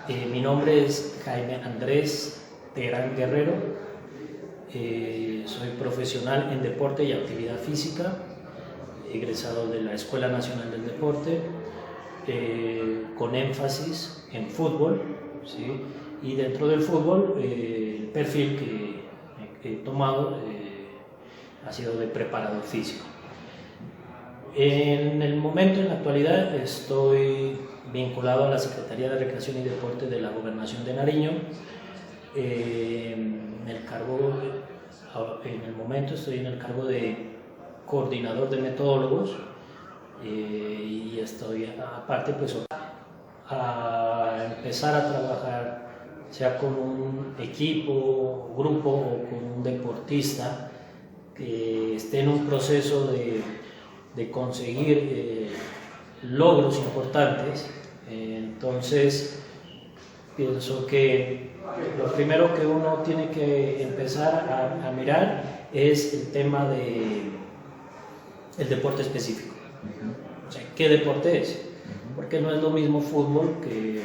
Mi nombre es Jaime Andrés Terán Guerrero. Soy profesional en deporte y actividad física, egresado de la Escuela Nacional del Deporte, con énfasis en fútbol, ¿sí? Y dentro del fútbol el perfil que he tomado ha sido de preparador físico. En el momento, en la actualidad, estoy vinculado a la Secretaría de Recreación y Deporte de la Gobernación de Nariño. En el momento estoy en el cargo de coordinador de metodólogos y estoy aparte pues a empezar a trabajar sea con un equipo, grupo o con un deportista que esté en un proceso de conseguir logros importantes. Entonces pienso que lo primero que uno tiene que empezar a mirar es el tema del deporte específico. O sea, ¿qué deporte es? Porque no es lo mismo fútbol que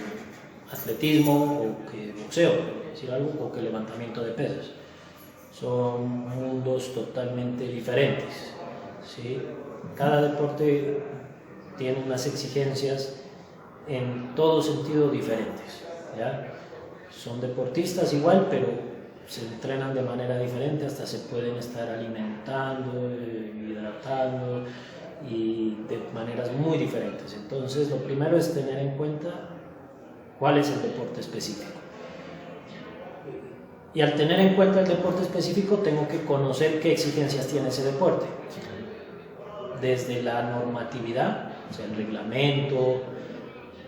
atletismo o que boxeo, por decir algo, o que levantamiento de pesas. Son mundos totalmente diferentes, ¿sí? Cada deporte tiene unas exigencias en todo sentido diferentes, ¿ya? Son deportistas igual, pero se entrenan de manera diferente, hasta se pueden estar alimentando, hidratando y de maneras muy diferentes. Entonces, lo primero es tener en cuenta cuál es el deporte específico. Y al tener en cuenta el deporte específico, tengo que conocer qué exigencias tiene ese deporte. Desde la normatividad, o sea, el reglamento,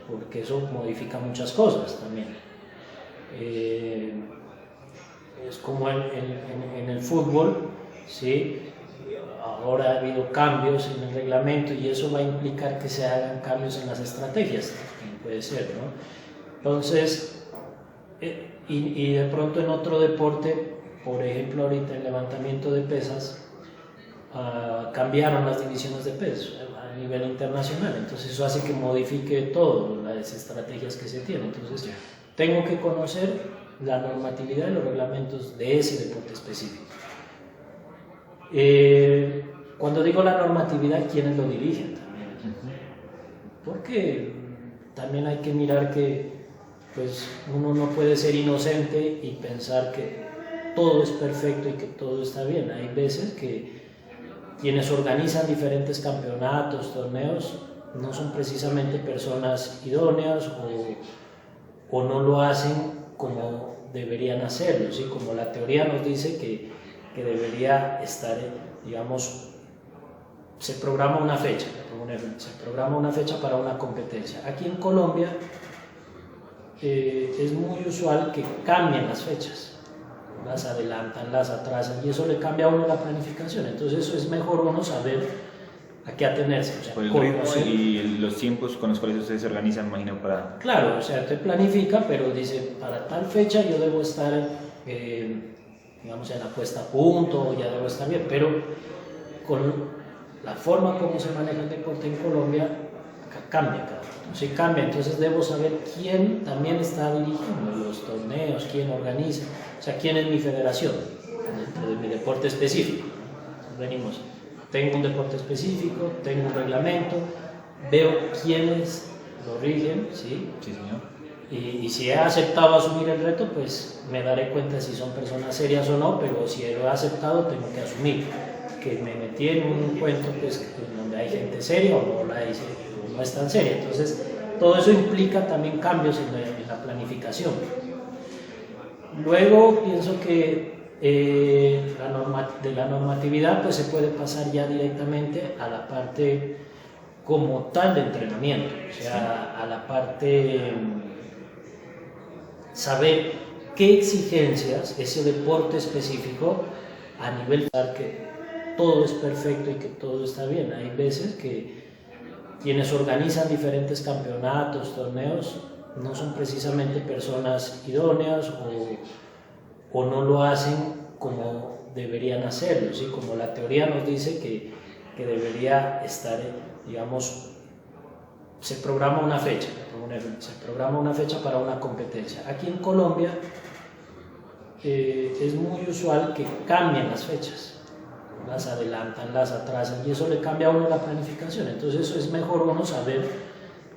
porque eso modifica muchas cosas también. Es como en el fútbol, ¿sí? Ahora ha habido cambios en el reglamento y eso va a implicar que se hagan cambios en las estrategias, puede ser, ¿no? Entonces, y de pronto en otro deporte, por ejemplo ahorita en levantamiento de pesas, cambiaron las divisiones de peso a nivel internacional, entonces eso hace que modifique todo, las estrategias que se tienen. Entonces tengo que conocer la normatividad y los reglamentos de ese deporte específico. Cuando digo la normatividad, ¿quiénes lo dirigen también? Porque también hay que mirar que pues, uno no puede ser inocente y pensar que todo es perfecto y que todo está bien. Hay veces que quienes organizan diferentes campeonatos, torneos, no son precisamente personas idóneas o no lo hacen como deberían hacerlo, ¿sí? Como la teoría nos dice que debería estar, digamos, se programa una fecha, para una competencia. Aquí en Colombia es muy usual que cambien las fechas, las adelantan, las atrasan y eso le cambia a uno la planificación. Entonces eso es mejor uno saber a qué atenerse. O sea, por el ritmo y los tiempos con los cuales ustedes se organizan, imagino, para... Claro, o sea, te planifica, pero dice, para tal fecha yo debo estar, digamos, en la puesta a punto, ya debo estar bien, pero con la forma como se maneja el deporte en Colombia, cambia cada uno. Sí, cambia, entonces debo saber quién también está dirigiendo los torneos, quién organiza, o sea, quién es mi federación dentro de mi deporte específico. Entonces venimos, tengo un deporte específico, tengo un reglamento, veo quiénes lo rigen, ¿sí? Sí, señor. Y si he aceptado asumir el reto, pues me daré cuenta si son personas serias o no, pero si lo he aceptado, tengo que asumir que me metí en un cuento pues, donde hay gente seria o no es tan seria. Entonces, todo eso implica también cambios en la planificación. Luego, pienso que de la normatividad pues, se puede pasar ya directamente a la parte como tal de entrenamiento, o sea, a la parte saber qué exigencias ese deporte específico a nivel que todo es perfecto y que todo está bien. Hay veces que quienes organizan diferentes campeonatos, torneos, no son precisamente personas idóneas o no lo hacen como deberían hacerlo, ¿sí? Como la teoría nos dice que debería estar, digamos, se programa una fecha, se programa una fecha para una competencia. Aquí en Colombia es muy usual que cambien las fechas, las adelantan, las atrasan, y eso le cambia a uno la planificación. Entonces eso es mejor uno saber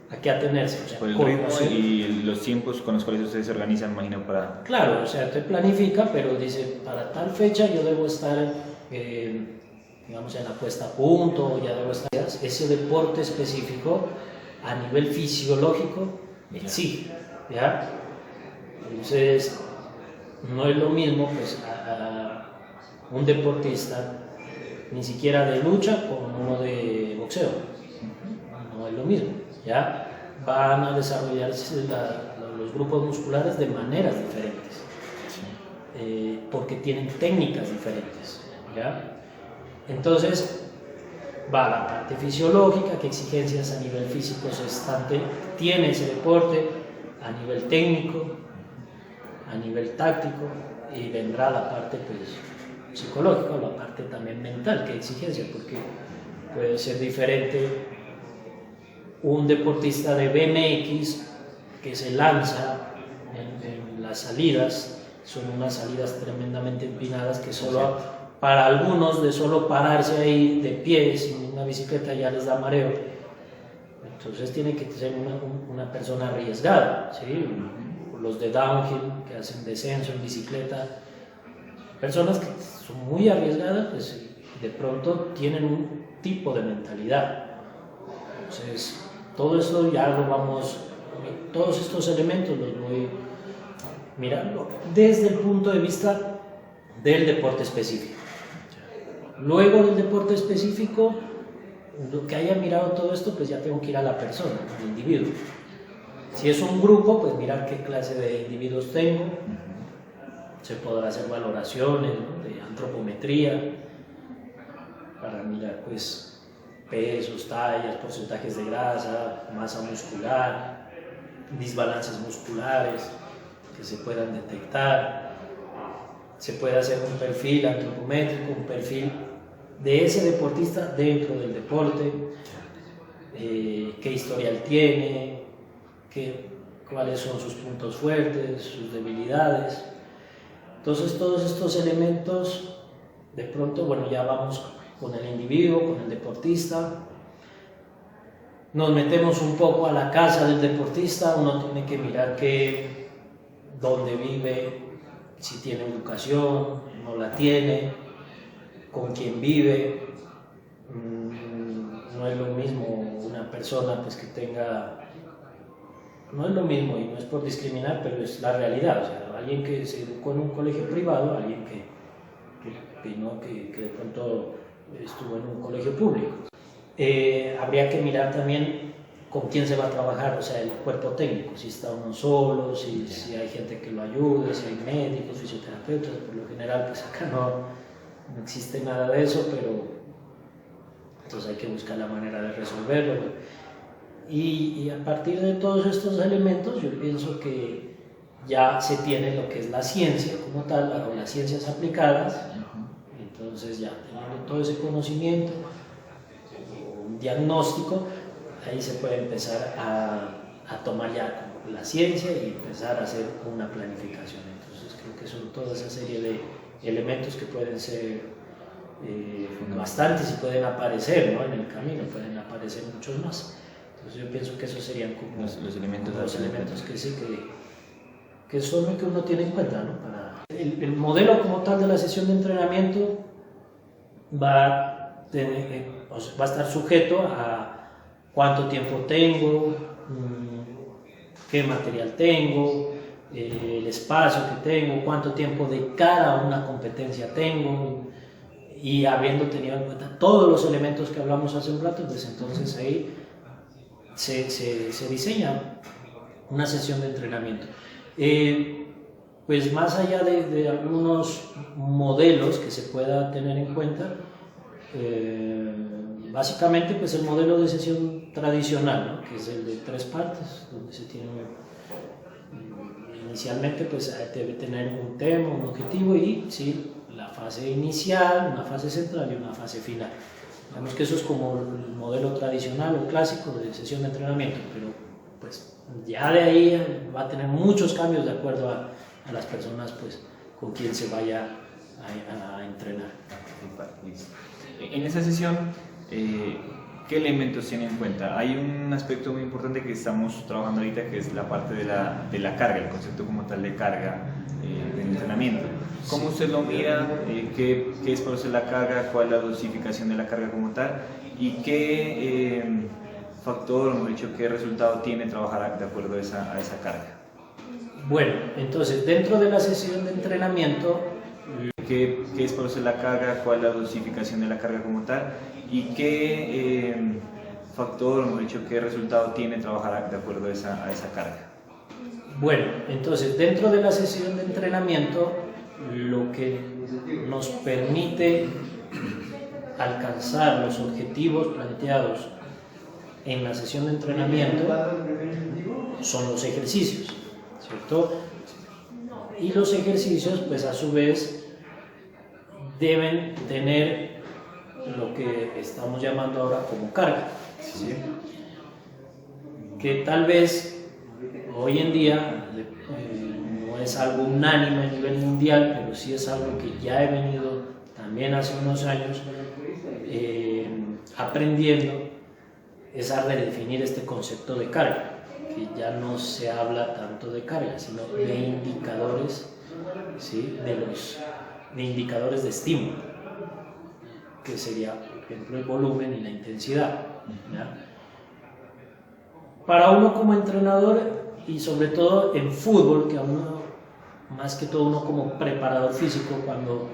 a qué atenerse. O sea, por el ritmo y los tiempos con los cuales ustedes se organizan, imagino, para... Claro, o sea, te planifica, pero dice, para tal fecha yo debo estar, digamos, en la puesta a punto, ya debo estar... Ese deporte específico a nivel fisiológico exige, ¿ya? Entonces, no es lo mismo, pues, a un deportista, ni siquiera de lucha, con uno de boxeo. No es lo mismo, ¿ya? Van a desarrollarse los grupos musculares de maneras diferentes, porque tienen técnicas diferentes, ¿ya? Entonces, va la parte fisiológica, qué exigencias a nivel físico tiene ese deporte, a nivel técnico, a nivel táctico, y vendrá la parte, pues, psicológica, o la parte también mental, qué exigencias, porque puede ser diferente un deportista de BMX que se lanza en las salidas, son unas salidas tremendamente empinadas que solo para algunos de solo pararse ahí de pie sin una bicicleta ya les da mareo. Entonces tiene que ser una persona arriesgada, ¿sí? Los de downhill que hacen descenso en bicicleta, personas que son muy arriesgadas, pues de pronto tienen un tipo de mentalidad. Entonces, todo eso ya lo vamos, todos estos elementos los voy mirando desde el punto de vista del deporte específico. Luego del deporte específico, lo que haya mirado todo esto, pues ya tengo que ir a la persona, al individuo. Si es un grupo, pues mirar qué clase de individuos tengo. Se podrá hacer valoraciones, ¿no?, de antropometría para mirar, pues, pesos, tallas, porcentajes de grasa, masa muscular, desbalances musculares que se puedan detectar. Se puede hacer un perfil antropométrico, un perfil de ese deportista dentro del deporte, qué historial tiene, cuáles son sus puntos fuertes, sus debilidades. Entonces todos estos elementos, de pronto, bueno, ya vamos con el individuo, con el deportista, nos metemos un poco a la casa del deportista, uno tiene que mirar dónde vive, si tiene educación, no la tiene, con quién vive. No es lo mismo una persona, pues, que tenga, no es lo mismo, y no es por discriminar, pero es la realidad. O sea, alguien que se educó en un colegio privado, alguien que de pronto estuvo en un colegio público. Habría que mirar también con quién se va a trabajar, o sea, el cuerpo técnico, si está uno solo, si hay gente que lo ayude, si hay médicos, fisioterapeutas. Por lo general, pues acá no existe nada de eso, pero entonces hay que buscar la manera de resolverlo. Y a partir de todos estos elementos, yo pienso que ya se tiene lo que es la ciencia como tal, o las ciencias aplicadas. Entonces, ya teniendo todo ese conocimiento, un diagnóstico, ahí se puede empezar a tomar ya la ciencia y empezar a hacer una planificación. Entonces, creo que son toda esa serie de elementos que pueden ser bastantes y pueden aparecer, ¿no?, en el camino, pueden aparecer muchos más. Entonces, yo pienso que esos serían como los elementos que sí, que son lo que uno tiene en cuenta, ¿no? El modelo como tal de la sesión de entrenamiento va a estar sujeto a cuánto tiempo tengo, qué material tengo, el espacio que tengo, cuánto tiempo de cara a una competencia tengo, y habiendo tenido en cuenta todos los elementos que hablamos hace un rato, pues entonces ahí se diseña una sesión de entrenamiento. Pues más allá de algunos modelos que se pueda tener en cuenta, básicamente, pues el modelo de sesión tradicional, ¿no?, que es el de 3 partes, donde se tiene inicialmente, pues debe tener un tema, un objetivo, y sí, la fase inicial, una fase central y una fase final. Digamos que eso es como el modelo tradicional o clásico de sesión de entrenamiento, pero pues ya de ahí va a tener muchos cambios de acuerdo a las personas pues, con quien se vaya a entrenar. En esa sesión, ¿qué elementos tienen en cuenta? Hay un aspecto muy importante que estamos trabajando ahorita, que es la parte de la carga, el concepto como tal de carga del entrenamiento. ¿Cómo usted lo mira? ¿Qué es para usted la carga? ¿Cuál es la dosificación de la carga como tal? ¿Y qué factor, o mejor dicho, qué resultado tiene trabajar de acuerdo a esa carga? Bueno, entonces dentro de la sesión de entrenamiento, ¿Qué es para usted la carga? ¿Cuál es la dosificación de la carga como tal? ¿Y qué factor, o mejor dicho, qué resultado tiene trabajar de acuerdo a esa carga? bueno, entonces dentro de la sesión de entrenamiento, lo que nos permite alcanzar los objetivos planteados en la sesión de entrenamiento son los ejercicios, ¿cierto? Y los ejercicios, pues a su vez, deben tener lo que estamos llamando ahora como carga, ¿sí? Que tal vez hoy en día no es algo unánime a nivel mundial, pero sí es algo que ya he venido también hace unos años aprendiendo, es a redefinir este concepto de carga, que ya no se habla tanto de carga, sino de indicadores, ¿sí? de indicadores de estímulo, que sería, por ejemplo, el volumen y la intensidad, ¿ya? Para uno como entrenador, y sobre todo en fútbol, que a uno, más que todo uno como preparador físico, cuando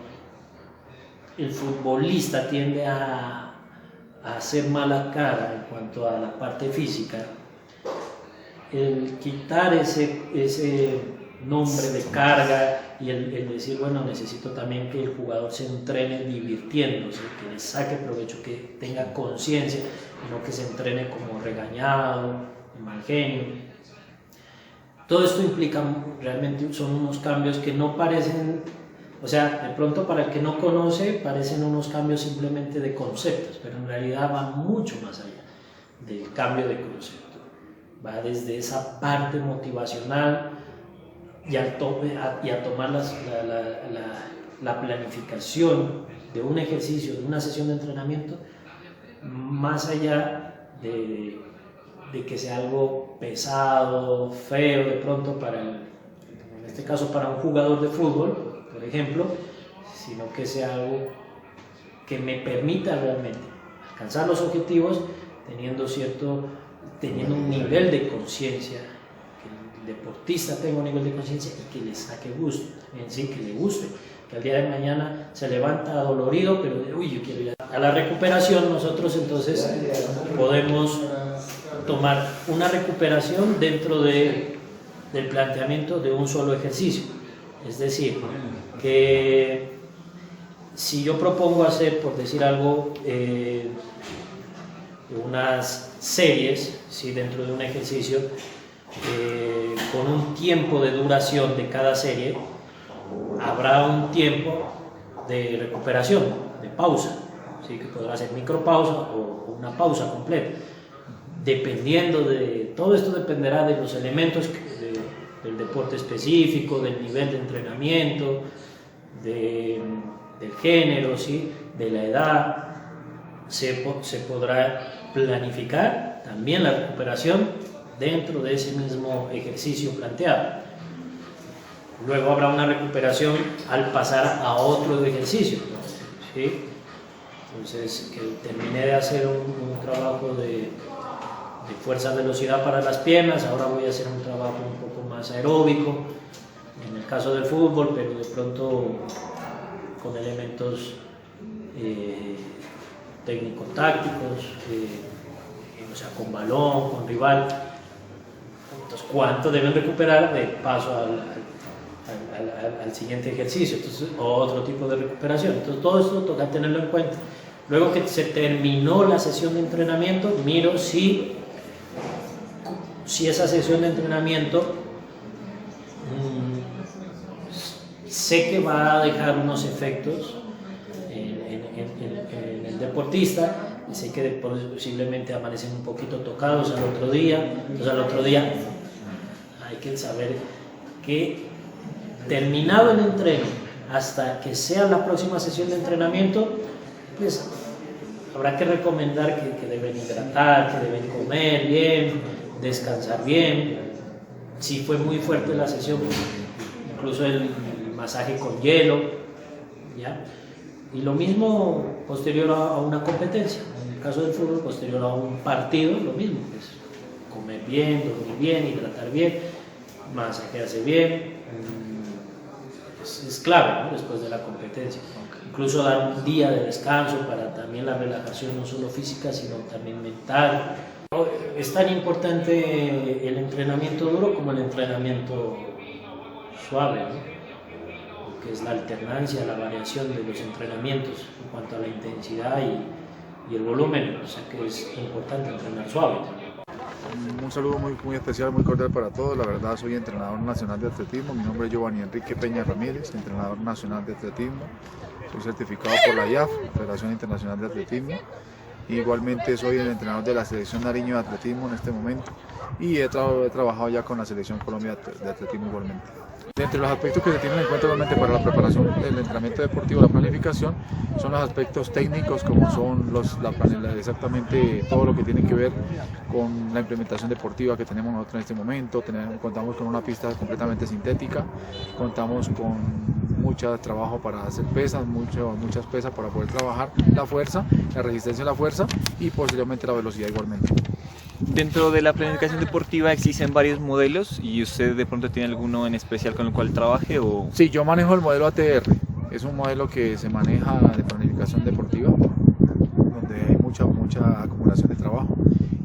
el futbolista tiende a hacer mala cara en cuanto a la parte física, el quitar ese nombre de carga y el decir, bueno, necesito también que el jugador se entrene divirtiéndose, que le saque provecho, que tenga conciencia, y no que se entrene como regañado, de mal genio. Todo esto implica, realmente son unos cambios que no parecen, o sea, de pronto para el que no conoce parecen unos cambios simplemente de conceptos, pero en realidad va mucho más allá del cambio de concepto. Va desde esa parte motivacional y a tomar la planificación de un ejercicio, de una sesión de entrenamiento, más allá de que sea algo pesado, feo de pronto en este caso para un jugador de fútbol, por ejemplo, sino que sea algo que me permita realmente alcanzar los objetivos teniendo un nivel de conciencia, que el deportista tenga un nivel de conciencia y que le saque gusto, en sí, que le guste, que al día de mañana se levanta dolorido, pero uy, yo quiero ir a la recuperación. Nosotros entonces podemos tomar una recuperación dentro del planteamiento de un solo ejercicio, es decir, que si yo propongo hacer, por decir algo, unas series, ¿sí? Dentro de un ejercicio, con un tiempo de duración de cada serie, habrá un tiempo de recuperación, de pausa, ¿sí? Que podrá ser micropausa o una pausa completa, dependiendo de, todo esto dependerá de los elementos del deporte específico, del nivel de entrenamiento, del género, ¿sí? De la edad. Se podrá planificar también la recuperación dentro de ese mismo ejercicio planteado. Luego habrá una recuperación al pasar a otro ejercicio, ¿sí? Entonces, que terminé de hacer un trabajo de fuerza-velocidad para las piernas, ahora voy a hacer un trabajo un poco más aeróbico, en el caso del fútbol, pero de pronto con elementos técnico-tácticos, o sea, con balón, con rival. Entonces, ¿cuánto deben recuperar de paso al siguiente ejercicio? Entonces, otro tipo de recuperación. Entonces, todo esto toca tenerlo en cuenta. Luego que se terminó la sesión de entrenamiento, miro si esa sesión de entrenamiento sé que va a dejar unos efectos en el deportista, sé que posiblemente amanecen un poquito tocados al otro día, entonces al otro día hay que saber que terminado el entreno, hasta que sea la próxima sesión de entrenamiento, pues habrá que recomendar que deben hidratar, que deben comer bien, descansar bien. Si fue muy fuerte la sesión, incluso el masaje con hielo, ¿ya? Y lo mismo posterior a una competencia. En el caso del fútbol, posterior a un partido, lo mismo, pues, comer bien, dormir bien, hidratar bien, masajearse bien, es clave, ¿no? Después de la competencia. Incluso dar un día de descanso para también la relajación, no solo física, sino también mental. Es tan importante el entrenamiento duro como el entrenamiento suave, ¿no? Que es la alternancia, la variación de los entrenamientos en cuanto a la intensidad y el volumen, o sea que es importante entrenar suave. Un saludo muy especial, muy cordial para todos. La verdad, soy entrenador nacional de atletismo. Mi nombre es Giovanni Enrique Peña Ramírez, entrenador nacional de atletismo. Soy certificado por la IAF, Federación Internacional de Atletismo. Igualmente soy el entrenador de la Selección Nariño de Atletismo en este momento y he trabajado ya con la Selección Colombia de Atletismo igualmente. Entre los aspectos que se tienen en cuenta igualmente para la preparación del entrenamiento deportivo, la planificación, son los aspectos técnicos como son exactamente todo lo que tiene que ver con la implementación deportiva que tenemos nosotros en este momento. Contamos con una pista completamente sintética, contamos con mucho trabajo para hacer pesas, muchas pesas para poder trabajar la fuerza, la resistencia a la fuerza y posteriormente la velocidad igualmente. Dentro de la planificación deportiva existen varios modelos y usted de pronto tiene alguno en especial con el cual trabaje o... Sí, yo manejo el modelo ATR, es un modelo que se maneja de planificación deportiva, donde hay mucha acumulación de trabajo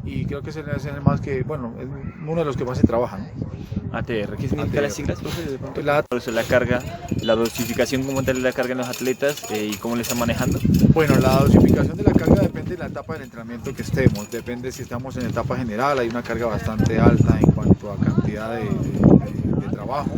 y creo que es más que, bueno, es uno de los que más se trabaja, ¿no? ATR, ¿qué significa las siglas, profe? De pronto? Por eso, la carga, la dosificación como tal de la carga en los atletas y cómo le están manejando. Bueno, la dosificación de la carga depende de la etapa del entrenamiento que estemos, depende si estamos en etapa general, hay una carga bastante alta en cuanto a cantidad de trabajo.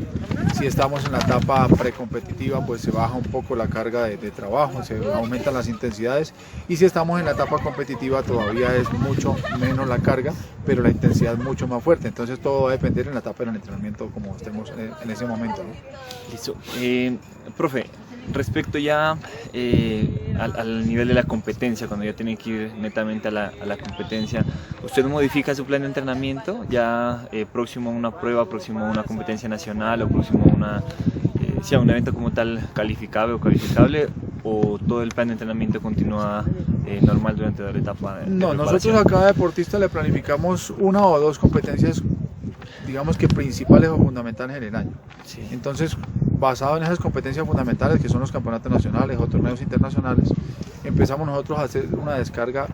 Si estamos en la etapa precompetitiva, pues se baja un poco la carga de trabajo, se aumentan las intensidades, y si estamos en la etapa competitiva todavía es mucho menos la carga, pero la intensidad es mucho más fuerte. Entonces todo va a depender en la etapa del entrenamiento como estemos en ese momento, ¿no? Listo. Profe, respecto ya al nivel de la competencia, cuando ya tiene que ir netamente a la competencia, ¿usted modifica su plan de entrenamiento ya próximo a una prueba, próximo a una competencia nacional o próximo a un evento como tal calificable o todo el plan de entrenamiento continúa normal durante la etapa de No, preparación? nosotros a cada deportista le planificamos una o dos competencias, digamos que principales o fundamentales en el año. Sí. Entonces, basado en esas competencias fundamentales que son los campeonatos nacionales o torneos internacionales, empezamos nosotros a hacer una descarga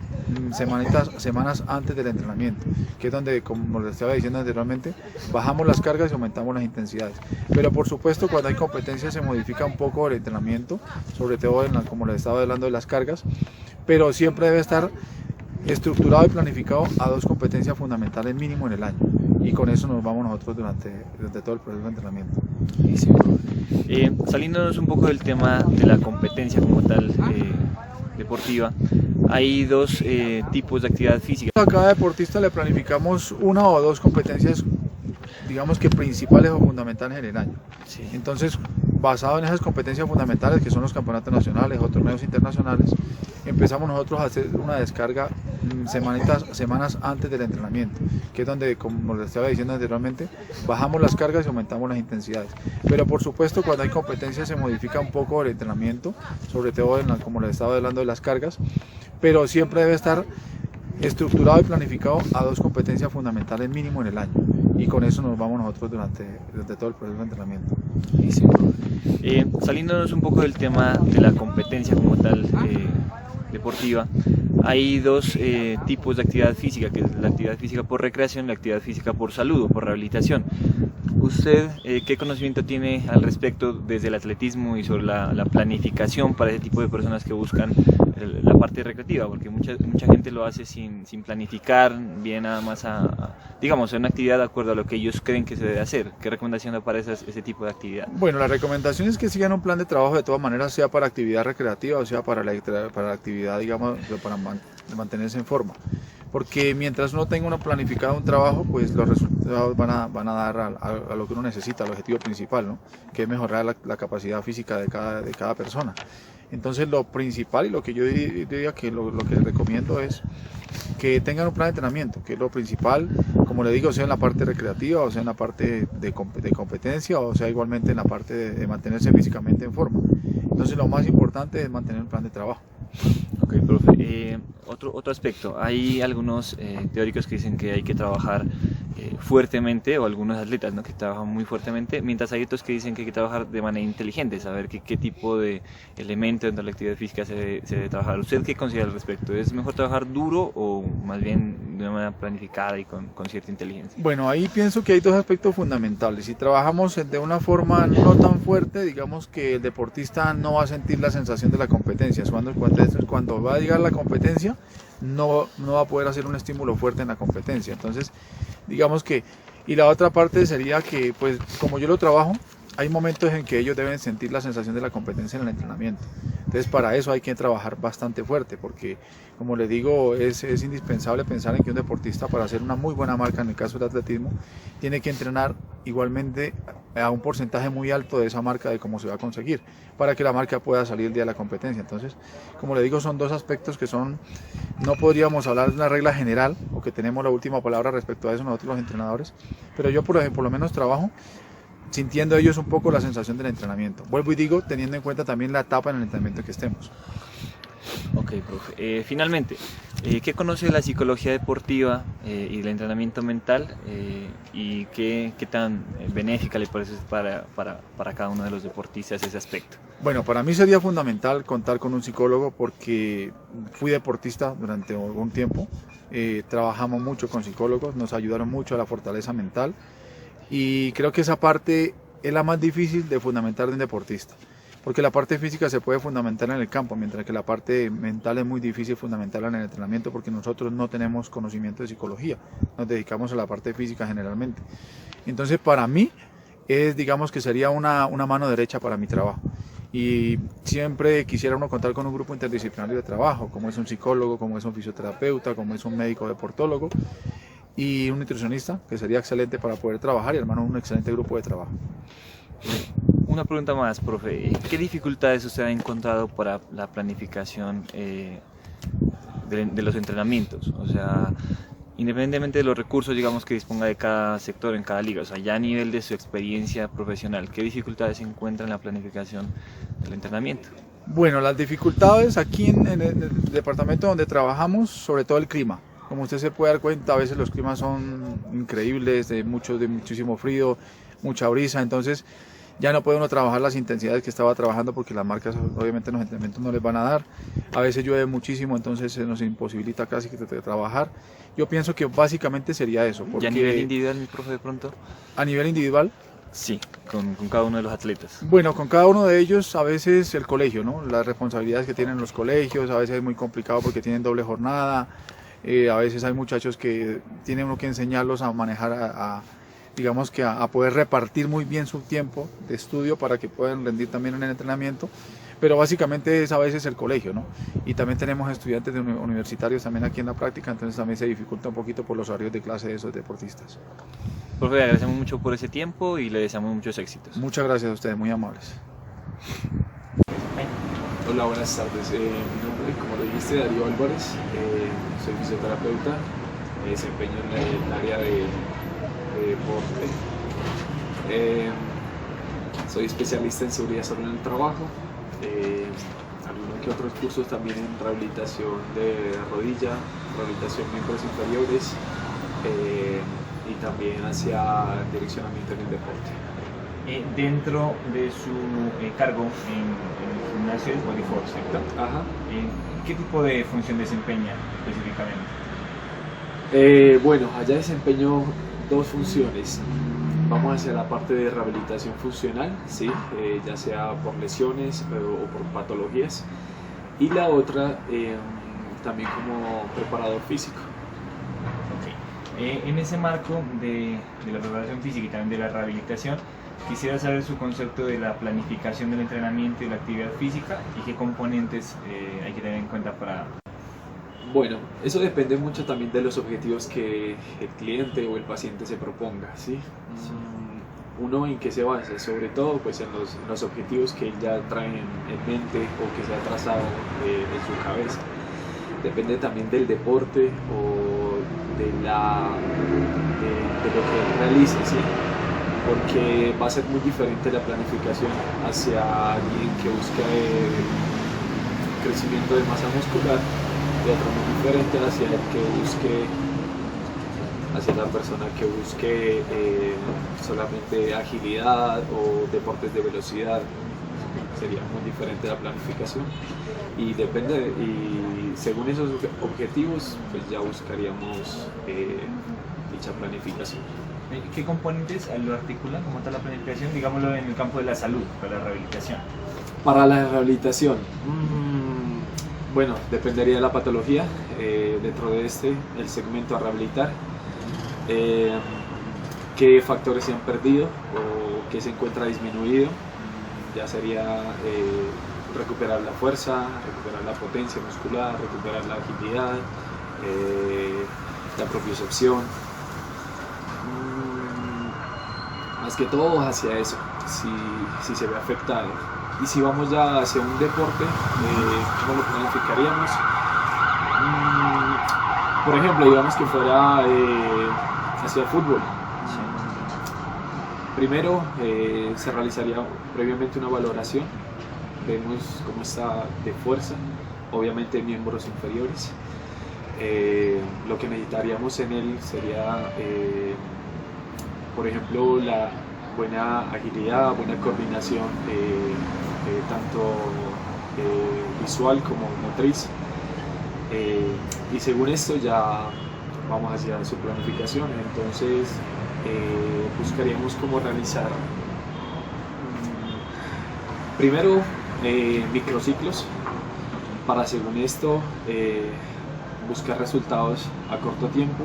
semanas antes del entrenamiento, que es donde, como les estaba diciendo anteriormente, bajamos las cargas y aumentamos las intensidades. Pero por supuesto, cuando hay competencias se modifica un poco el entrenamiento, sobre todo como les estaba hablando de las cargas, pero siempre debe estar estructurado y planificado a dos competencias fundamentales mínimo en el año, y con eso nos vamos nosotros durante todo el proceso de entrenamiento. Sí. Saliéndonos un poco del tema de la competencia como tal deportiva, hay dos tipos de actividad física. A cada deportista le planificamos una o dos competencias, digamos que principales o fundamentales en el año. Sí. Entonces, basado en esas competencias fundamentales que son los campeonatos nacionales o torneos internacionales, empezamos nosotros a hacer una descarga semanas antes del entrenamiento, que es donde, como les estaba diciendo anteriormente, bajamos las cargas y aumentamos las intensidades. Pero por supuesto, cuando hay competencias se modifica un poco el entrenamiento, sobre todo como les estaba hablando de las cargas, pero siempre debe estar estructurado y planificado a dos competencias fundamentales mínimo en el año, y con eso nos vamos nosotros durante todo el proceso de entrenamiento. Saliéndonos un poco del tema de la competencia como tal deportiva, hay dos tipos de actividad física, que es la actividad física por recreación y la actividad física por salud o por rehabilitación. ¿Usted qué conocimiento tiene al respecto desde el atletismo y sobre la planificación para ese tipo de personas que buscan la parte recreativa, porque mucha gente lo hace sin planificar, bien nada más digamos, una actividad de acuerdo a lo que ellos creen que se debe hacer. ¿Qué recomendación da para ese tipo de actividad? Bueno, la recomendación es que sigan un plan de trabajo de todas maneras, sea para actividad recreativa o sea para la actividad, digamos, para mantenerse en forma. Porque mientras uno tenga planificado un trabajo, pues los resultados van a dar a lo que uno necesita, al objetivo principal, ¿no? Que es mejorar la capacidad física de cada persona. Entonces lo principal y lo que yo diría que lo que recomiendo es que tengan un plan de entrenamiento, que es lo principal, como le digo, sea en la parte recreativa o sea en la parte de competencia o sea igualmente en la parte de mantenerse físicamente en forma. Entonces lo más importante es mantener un plan de trabajo. Ok, profe. Otro aspecto, hay algunos teóricos que dicen que hay que trabajar fuertemente, o algunos atletas, ¿no?, que trabajan muy fuertemente, mientras hay otros que dicen que hay que trabajar de manera inteligente, saber qué tipo de elementos dentro de la actividad física se debe trabajar. ¿Usted qué considera al respecto? ¿Es mejor trabajar duro o más bien de una manera planificada y con cierta inteligencia? Bueno, ahí pienso que hay dos aspectos fundamentales. Si trabajamos de una forma no tan fuerte, digamos que el deportista no va a sentir la sensación de la competencia. Cuando va a llegar la competencia, no va a poder hacer un estímulo fuerte en la competencia. Entonces, digamos que, y la otra parte sería que, pues, como yo lo trabajo, hay momentos en que ellos deben sentir la sensación de la competencia en el entrenamiento. Entonces, para eso hay que trabajar bastante fuerte, porque, como les digo, es indispensable pensar en que un deportista, para hacer una muy buena marca en el caso del atletismo, tiene que entrenar igualmente a un porcentaje muy alto de esa marca, de cómo se va a conseguir, para que la marca pueda salir el día de la competencia. Entonces, como le digo, son dos aspectos que no podríamos hablar de una regla general, o que tenemos la última palabra respecto a eso nosotros los entrenadores, pero yo, por ejemplo, por lo menos trabajo sintiendo ellos un poco la sensación del entrenamiento. Vuelvo y digo, teniendo en cuenta también la etapa en el entrenamiento en que estemos. Ok, profe. Finalmente, ¿qué conoce de la psicología deportiva y el entrenamiento mental y qué tan benéfica le parece para cada uno de los deportistas ese aspecto? Bueno, para mí sería fundamental contar con un psicólogo porque fui deportista durante algún tiempo, trabajamos mucho con psicólogos, nos ayudaron mucho a la fortaleza mental y creo que esa parte es la más difícil de fundamentar de un deportista. Porque la parte física se puede fundamentar en el campo, mientras que la parte mental es muy difícil fundamentarla en el entrenamiento porque nosotros no tenemos conocimiento de psicología, nos dedicamos a la parte física generalmente. Entonces para mí digamos que sería una mano derecha para mi trabajo. Y siempre quisiera uno contar con un grupo interdisciplinario de trabajo, como es un psicólogo, como es un fisioterapeuta, como es un médico deportólogo y un nutricionista, que sería excelente para poder trabajar y armar un excelente grupo de trabajo. Una pregunta más, profe. ¿Qué dificultades usted ha encontrado para la planificación de los entrenamientos? O sea, independientemente de los recursos, digamos, que disponga de cada sector en cada liga, o sea, ya a nivel de su experiencia profesional, ¿qué dificultades se encuentra en la planificación del entrenamiento? Bueno, las dificultades aquí en el departamento donde trabajamos, sobre todo el clima. Como usted se puede dar cuenta, a veces los climas son increíbles, de muchísimo frío, mucha brisa, entonces ya no puede uno trabajar las intensidades que estaba trabajando porque las marcas obviamente en los entrenamientos no les van a dar. A veces llueve muchísimo, entonces se nos imposibilita casi que trabajar. Yo pienso que básicamente sería eso. ¿Y a nivel individual, mi profe, de pronto? ¿A nivel individual? Sí, con cada uno de los atletas. Bueno, con cada uno de ellos, a veces el colegio, ¿no? Las responsabilidades que tienen los colegios, a veces es muy complicado porque tienen doble jornada. A veces hay muchachos que tienen uno que enseñarlos a manejar, digamos que a poder repartir muy bien su tiempo de estudio para que puedan rendir también en el entrenamiento, pero básicamente es a veces el colegio, ¿no? Y también tenemos estudiantes universitarios también aquí en la práctica, entonces también se dificulta un poquito por los horarios de clase de esos deportistas. Profe, le agradecemos mucho por ese tiempo y le deseamos muchos éxitos. Muchas gracias a ustedes, muy amables. Hola, buenas tardes. Mi nombre, como lo dijiste, Darío Álvarez. Soy fisioterapeuta, me desempeño en el área de deporte. Soy especialista en seguridad salud en el trabajo. Algunos que otros cursos también en rehabilitación de rodilla, rehabilitación de miembros inferiores y también hacia direccionamiento en el deporte. Dentro de su cargo en el gimnasio es Bodyforce, ¿cierto? Ajá. ¿Qué tipo de función desempeña específicamente? Bueno, allá desempeño dos funciones. Vamos hacia la parte de rehabilitación funcional, ¿sí? Ya sea por lesiones o por patologías. y la otra también como preparador físico. Okay. En ese marco de la preparación física y también de la rehabilitación, quisiera saber su concepto de la planificación del entrenamiento y la actividad física y qué componentes hay que tener en cuenta para... Bueno, eso depende mucho también de los objetivos que el cliente o el paciente se proponga, ¿sí? Uno en qué se basa, sobre todo pues en los objetivos que él ya trae en mente o que se ha trazado en su cabeza. Depende también del deporte o de lo que él realice, ¿sí? Porque va a ser muy diferente la planificación hacia alguien que busca crecimiento de masa muscular y otro muy diferente hacia la persona que busque solamente agilidad o deportes de velocidad. Sería muy diferente la planificación y según esos objetivos pues ya buscaríamos dicha planificación. ¿Qué componentes lo articulan como tal la planificación, digámoslo en el campo de la salud, para la rehabilitación? Para la rehabilitación, bueno, dependería de la patología, dentro de el segmento a rehabilitar, qué factores se han perdido o qué se encuentra disminuido. Ya sería recuperar la fuerza, recuperar la potencia muscular, recuperar la agilidad, la propiocepción. Más que todo hacia eso, si se ve afectado. Y si vamos ya hacia un deporte, ¿cómo lo planificaríamos? Por ejemplo, digamos que fuera hacia el fútbol. Primero se realizaría previamente una valoración, vemos cómo está de fuerza, obviamente miembros inferiores. Lo que necesitaríamos en él sería, por ejemplo, la buena agilidad, buena coordinación, tanto visual como motriz. Y según esto ya vamos hacia su planificación, entonces buscaríamos cómo realizar primero microciclos para, según esto, buscar resultados a corto tiempo,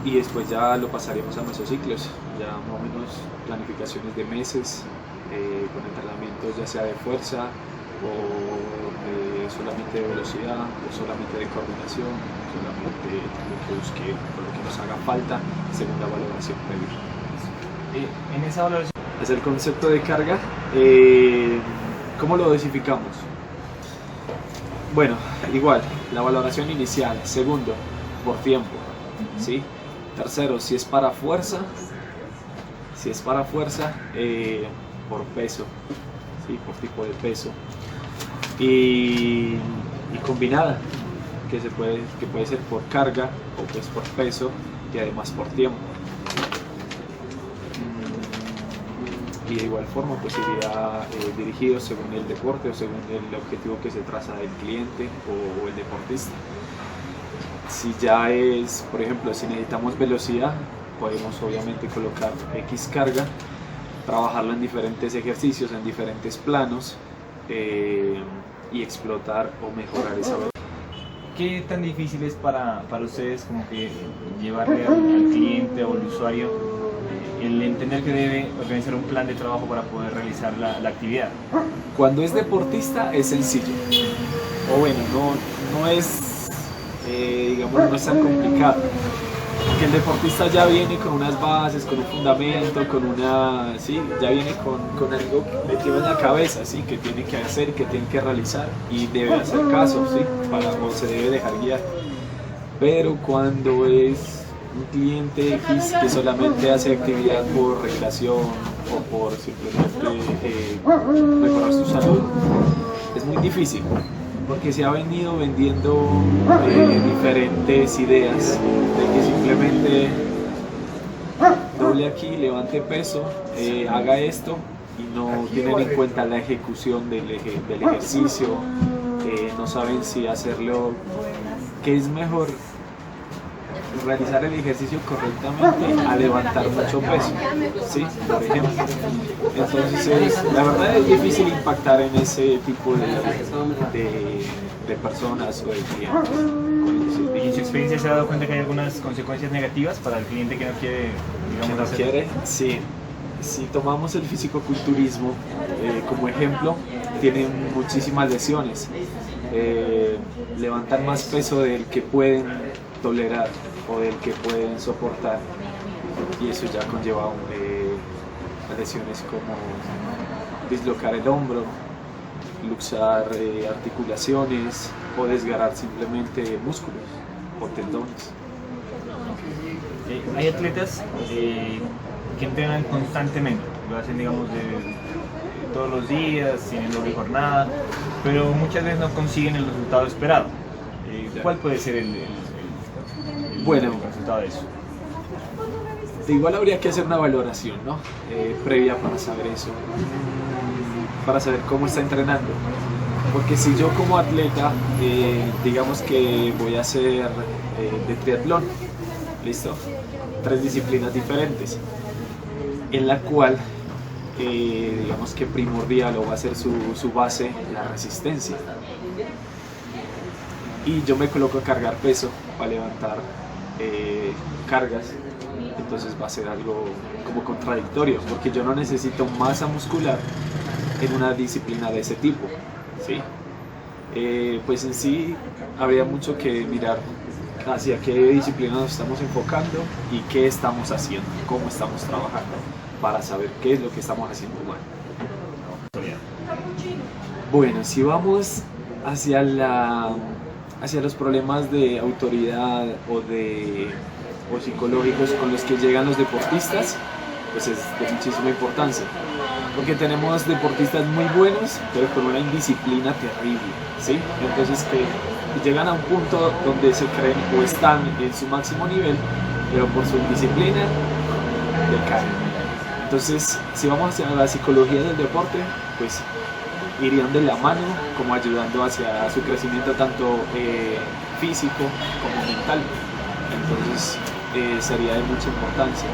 y después ya lo pasaríamos a mesociclos, ya más o menos planificaciones de meses, con entrenamientos ya sea de fuerza o solamente de velocidad o solamente de coordinación, solamente lo que busque o lo que nos haga falta según la valoración previa. En esa valoración... Es el concepto de carga. ¿Cómo lo dosificamos? Bueno, igual, la valoración inicial. Segundo, por tiempo, ¿sí? Tercero, si es para fuerza, por peso, ¿sí? Por tipo de peso. Y combinada, que puede ser por carga o pues por peso y además por tiempo. Y de igual forma pues iría dirigido según el deporte o según el objetivo que se traza del cliente o el deportista. Si ya es, por ejemplo, si necesitamos velocidad, podemos obviamente colocar X carga, trabajarlo en diferentes ejercicios, en diferentes planos, y explotar o mejorar esa velocidad. ¿Qué tan difícil es para ustedes como que llevarle al cliente o al usuario el entender que debe organizar un plan de trabajo para poder realizar la actividad? Cuando es deportista es sencillo, o bueno, no es, digamos, no es tan complicado, porque el deportista ya viene con unas bases, con un fundamento, ya viene con algo metido en la cabeza, ¿sí? Que tiene que hacer, que tiene que realizar y debe hacer caso, ¿sí? O se debe dejar guiar. Pero cuando es un cliente X que solamente hace actividad por recreación o por simplemente mejorar su salud, es muy difícil, porque se ha venido vendiendo diferentes ideas de que simplemente doble aquí, levante peso, haga esto, y no tienen en cuenta la ejecución del ejercicio, no saben si hacerlo, que es mejor realizar el ejercicio correctamente a levantar mucho peso, ¿sí? Por ejemplo. Entonces, la verdad es difícil impactar en ese tipo de personas o de clientes. ¿Y en su experiencia se ha dado cuenta que hay algunas consecuencias negativas para el cliente que no quiere, digamos, ¿No hacer? quiere? Sí. Si tomamos el fisicoculturismo como ejemplo, tiene muchísimas lesiones. Levantar más peso del que pueden tolerar o del que pueden soportar, y eso ya conlleva lesiones como dislocar el hombro, luxar articulaciones o desgarrar simplemente músculos o tendones. Hay atletas que entrenan constantemente, lo hacen, digamos, todos los días, tienen doble jornada, pero muchas veces no consiguen el resultado esperado. ¿Cuál puede ser el resultado de eso? Igual habría que hacer una valoración, ¿no? Previa para saber eso, para saber cómo está entrenando. Porque si yo como atleta, digamos que voy a hacer de triatlón, ¿listo? 3 disciplinas diferentes, en la cual digamos que primordial o va a ser su base la resistencia, y yo me coloco a cargar peso para levantar cargas, entonces va a ser algo como contradictorio, porque yo no necesito masa muscular en una disciplina de ese tipo, ¿sí? Pues en sí habría mucho que mirar hacia qué disciplina nos estamos enfocando y qué estamos haciendo, cómo estamos trabajando, para saber qué es lo que estamos haciendo mal. Bueno, si vamos hacia los problemas de autoridad o psicológicos con los que llegan los deportistas, pues es de muchísima importancia, porque tenemos deportistas muy buenos, pero con una indisciplina terrible, ¿sí? Entonces que llegan a un punto donde se creen o están en su máximo nivel, pero por su indisciplina decaen. Entonces, si vamos hacia la psicología del deporte, pues irían de la mano, como ayudando hacia su crecimiento tanto físico como mental. Entonces, sería de mucha importancia.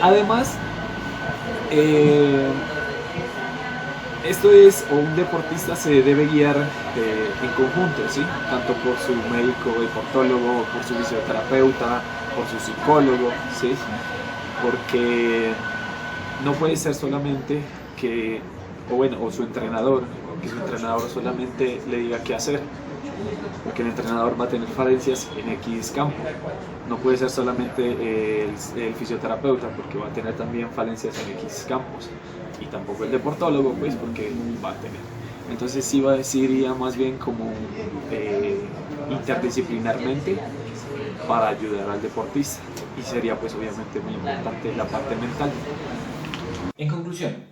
Además, un deportista se debe guiar en conjunto, ¿sí? Tanto por su médico deportólogo, por su fisioterapeuta, por su psicólogo, ¿sí? Porque no puede ser solamente o su entrenador, que su entrenador solamente le diga qué hacer, porque el entrenador va a tener falencias en X campo. No puede ser solamente el fisioterapeuta, porque va a tener también falencias en X campos, y tampoco el deportólogo, pues porque va a tener. Entonces sí iría más bien como interdisciplinarmente para ayudar al deportista, y sería pues obviamente muy importante la parte mental. En conclusión,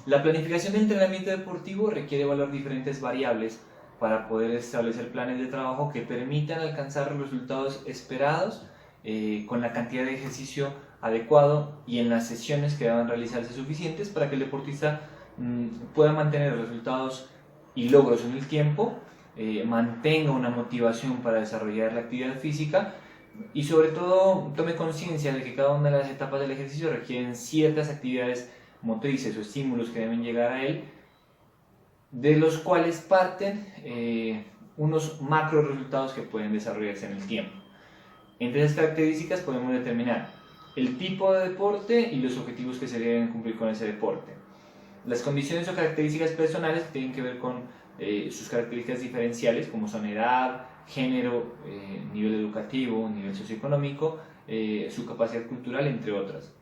la planificación del entrenamiento deportivo requiere evaluar diferentes variables para poder establecer planes de trabajo que permitan alcanzar los resultados esperados con la cantidad de ejercicio adecuado y en las sesiones que deban realizarse suficientes para que el deportista pueda mantener resultados y logros en el tiempo, mantenga una motivación para desarrollar la actividad física y sobre todo tome conciencia de que cada una de las etapas del ejercicio requieren ciertas actividades motrices o estímulos que deben llegar a él, de los cuales parten unos macro resultados que pueden desarrollarse en el tiempo. Entre esas características podemos determinar el tipo de deporte y los objetivos que se deben cumplir con ese deporte. Las condiciones o características personales que tienen que ver con sus características diferenciales, como son edad, género, nivel educativo, nivel socioeconómico, su capacidad cultural, entre otras.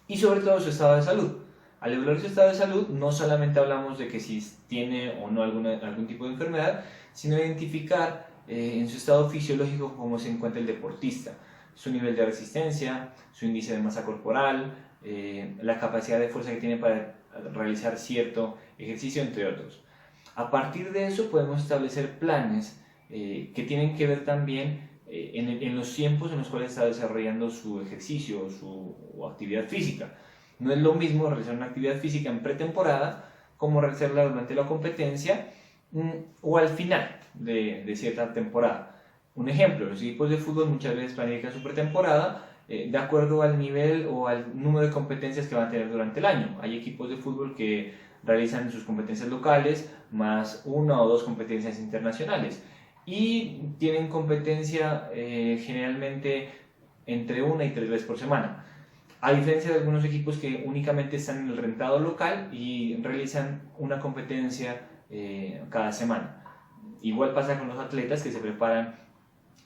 Y sobre todo su estado de salud. Al evaluar su estado de salud, no solamente hablamos de que si tiene o no algún tipo de enfermedad, sino identificar en su estado fisiológico cómo se encuentra el deportista, su nivel de resistencia, su índice de masa corporal, la capacidad de fuerza que tiene para realizar cierto ejercicio, entre otros. A partir de eso podemos establecer planes que tienen que ver también en los tiempos en los cuales está desarrollando su ejercicio o su actividad física. No es lo mismo realizar una actividad física en pretemporada como realizarla durante la competencia o al final de cierta temporada. Un ejemplo, los equipos de fútbol muchas veces planifican su pretemporada de acuerdo al nivel o al número de competencias que van a tener durante el año. Hay equipos de fútbol que realizan sus competencias locales más 1 o 2 competencias internacionales y tienen competencia generalmente entre 1 y 3 veces por semana. A diferencia de algunos equipos que únicamente están en el rentado local y realizan una competencia cada semana. Igual pasa con los atletas que se preparan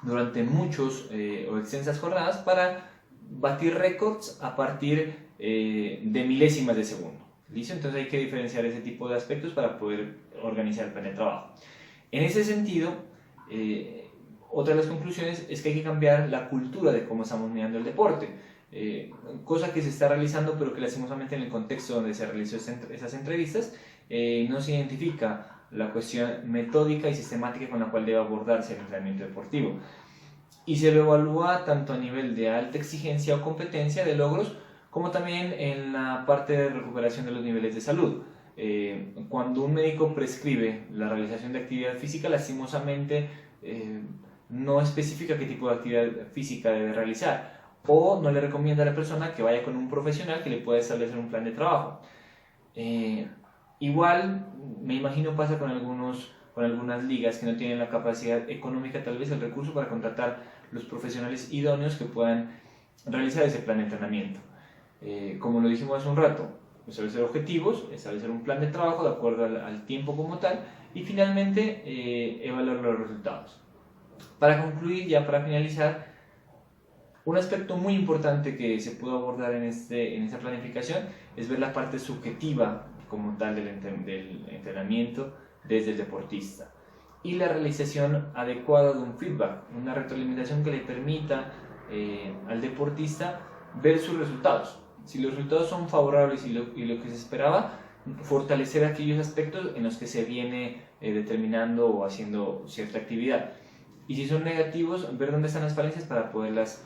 durante muchos o extensas jornadas para batir récords a partir de milésimas de segundo. ¿Listo? Entonces hay que diferenciar ese tipo de aspectos para poder organizar el plan de trabajo. En ese sentido, otra de las conclusiones es que hay que cambiar la cultura de cómo estamos mirando el deporte, cosa que se está realizando pero que lastimosamente en el contexto donde se realizó esas entrevistas no se identifica la cuestión metódica y sistemática con la cual debe abordarse el entrenamiento deportivo. Y se lo evalúa tanto a nivel de alta exigencia o competencia de logros, como también en la parte de recuperación de los niveles de salud. Cuando un médico prescribe la realización de actividad física, lastimosamente no especifica qué tipo de actividad física debe realizar, o no le recomienda a la persona que vaya con un profesional que le pueda establecer un plan de trabajo. Igual, me imagino pasa con algunas ligas que no tienen la capacidad económica, tal vez el recurso para contratar los profesionales idóneos que puedan realizar ese plan de entrenamiento. Como lo dijimos hace un rato, establecer objetivos, establecer un plan de trabajo de acuerdo al tiempo como tal y finalmente evaluar los resultados. Para concluir, ya para finalizar, un aspecto muy importante que se puede abordar en esta planificación es ver la parte subjetiva como tal del entrenamiento desde el deportista y la realización adecuada de un feedback, una retroalimentación que le permita al deportista ver sus resultados. Si los resultados son favorables y lo que se esperaba, fortalecer aquellos aspectos en los que se viene determinando o haciendo cierta actividad. Y si son negativos, ver dónde están las falencias para poderlas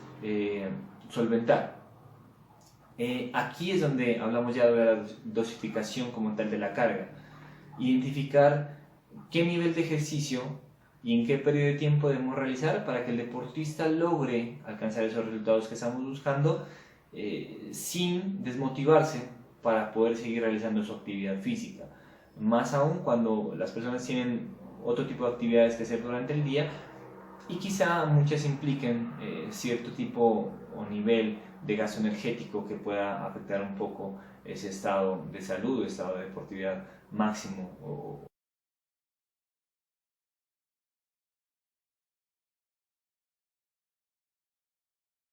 solventar. Aquí es donde hablamos ya de la dosificación como tal de la carga. Identificar qué nivel de ejercicio y en qué periodo de tiempo debemos realizar para que el deportista logre alcanzar esos resultados que estamos buscando sin desmotivarse para poder seguir realizando su actividad física. Más aún cuando las personas tienen otro tipo de actividades que hacer durante el día y quizá muchas impliquen cierto tipo o nivel de gasto energético que pueda afectar un poco ese estado de salud, estado de deportividad máximo